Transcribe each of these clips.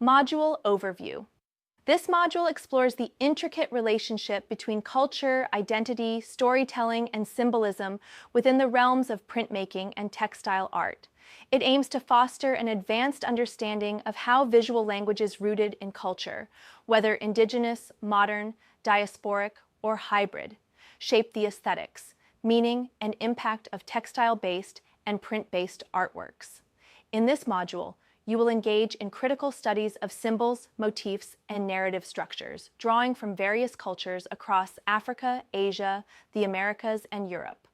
Module Overview. This module explores the intricate relationship between culture, identity, storytelling, and symbolism within the realms of printmaking and textile art. It aims to foster an advanced understanding of how visual languages rooted in culture, whether indigenous, modern, diasporic, or hybrid, shape the aesthetics, meaning, and impact of textile-based and print-based artworks. In this module, you will engage in critical studies of symbols, motifs, and narrative structures, drawing from various cultures across Africa, Asia, the Americas, and Europe.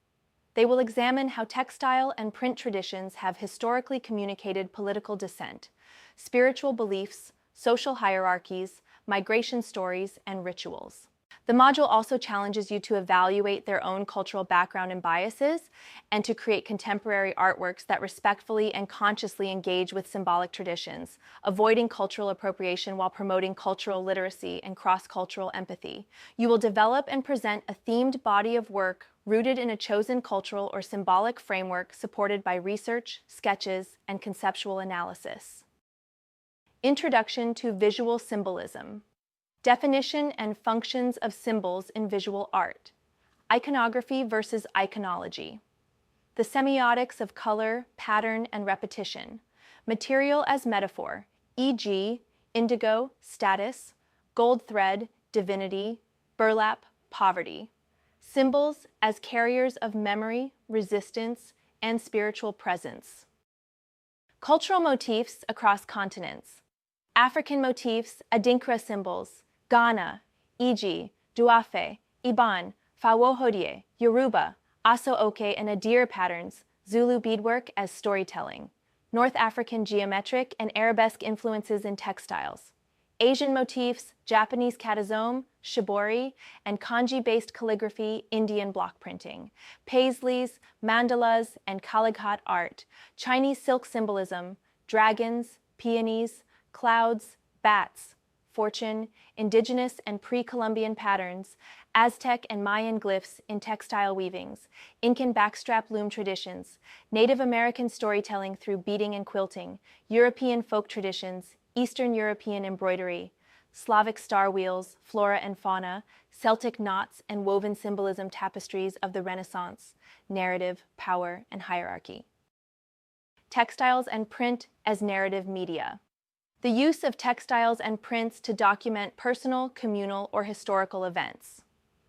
They will examine how textile and print traditions have historically communicated political dissent, spiritual beliefs, social hierarchies, migration stories, and rituals. The module also challenges you to evaluate their own cultural background and biases, and to create contemporary artworks that respectfully and consciously engage with symbolic traditions, avoiding cultural appropriation while promoting cultural literacy and cross-cultural empathy. You will develop and present a themed body of work rooted in a chosen cultural or symbolic framework supported by research, sketches, and conceptual analysis. Introduction to Visual Symbolism. Definition and functions of symbols in visual art. Iconography versus iconology. The semiotics of color, pattern, and repetition. Material as metaphor, e.g., indigo, status, gold thread, divinity, burlap, poverty. Symbols as carriers of memory, resistance, and spiritual presence. Cultural motifs across continents. African motifs, Adinkra symbols, Ghana, e.g., Duafe, Iban, Fawohodie, Yoruba, Aso-Oke and Adir patterns, Zulu beadwork as storytelling. North African geometric and arabesque influences in textiles. Asian motifs, Japanese katazome, shibori, and kanji-based calligraphy, Indian block printing. Paisleys, mandalas, and kalighat art. Chinese silk symbolism, dragons, peonies, clouds, bats, fortune, indigenous and pre-Columbian patterns, Aztec and Mayan glyphs in textile weavings, Incan backstrap loom traditions, Native American storytelling through beading and quilting, European folk traditions, Eastern European embroidery, Slavic star wheels, flora and fauna, Celtic knots and woven symbolism tapestries of the Renaissance, narrative, power, and hierarchy. Textiles and print as narrative media. The use of textiles and prints to document personal, communal, or historical events.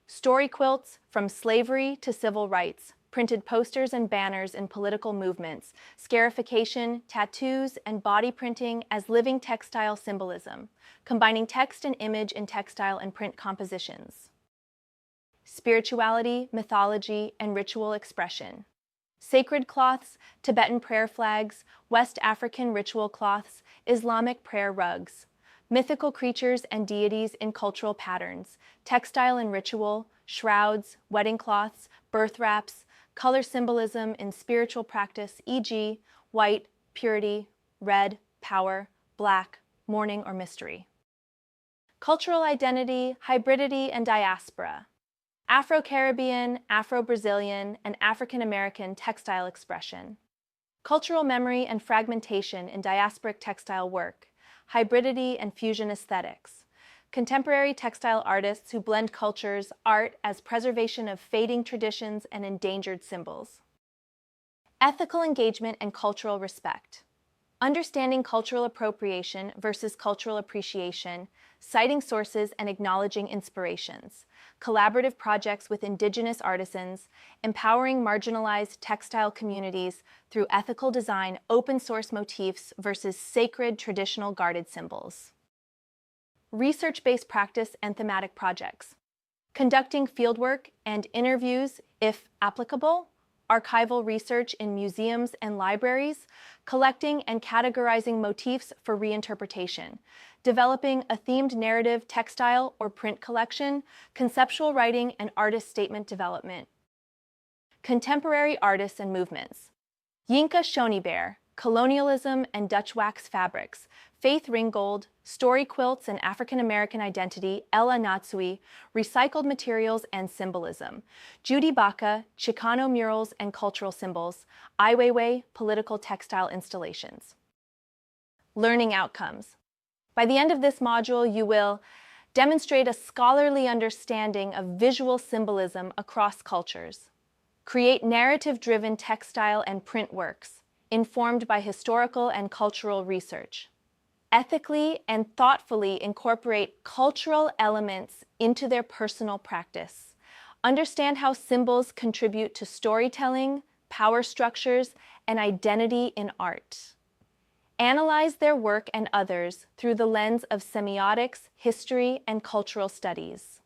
Story quilts, from slavery to civil rights, printed posters and banners in political movements, scarification, tattoos, and body printing as living textile symbolism, combining text and image in textile and print compositions. Spirituality, mythology, and ritual expression. Sacred cloths, Tibetan prayer flags, West African ritual cloths, Islamic prayer rugs. Mythical creatures and deities in cultural patterns, textile and ritual, shrouds, wedding cloths, birth wraps, color symbolism in spiritual practice, e.g., white, purity, red, power, black, mourning or mystery. Cultural identity, hybridity, and diaspora. Afro-Caribbean, Afro-Brazilian, and African-American textile expression. Cultural memory and fragmentation in diasporic textile work, hybridity and fusion aesthetics. Contemporary textile artists who blend cultures, art as preservation of fading traditions and endangered symbols. Ethical engagement and cultural respect. Understanding cultural appropriation versus cultural appreciation, citing sources and acknowledging inspirations, collaborative projects with indigenous artisans, empowering marginalized textile communities through ethical design, open source motifs versus sacred traditional guarded symbols. Research-based practice and thematic projects. Conducting fieldwork and interviews, if applicable, archival research in museums and libraries, collecting and categorizing motifs for reinterpretation, developing a themed narrative textile or print collection, conceptual writing and artist statement development. Contemporary artists and movements. Yinka Shonibare, Colonialism and Dutch Wax Fabrics, Faith Ringgold, Story Quilts and African American Identity, Ella Natsui, Recycled Materials and Symbolism, Judy Baca, Chicano Murals and Cultural Symbols, Ai Weiwei, Political Textile Installations. Learning outcomes. By the end of this module, you will demonstrate a scholarly understanding of visual symbolism across cultures, create narrative-driven textile and print works, informed by historical and cultural research, ethically and thoughtfully incorporate cultural elements into their personal practice, understand how symbols contribute to storytelling, power structures, and identity in art. Analyze their work and others through the lens of semiotics, history, and cultural studies.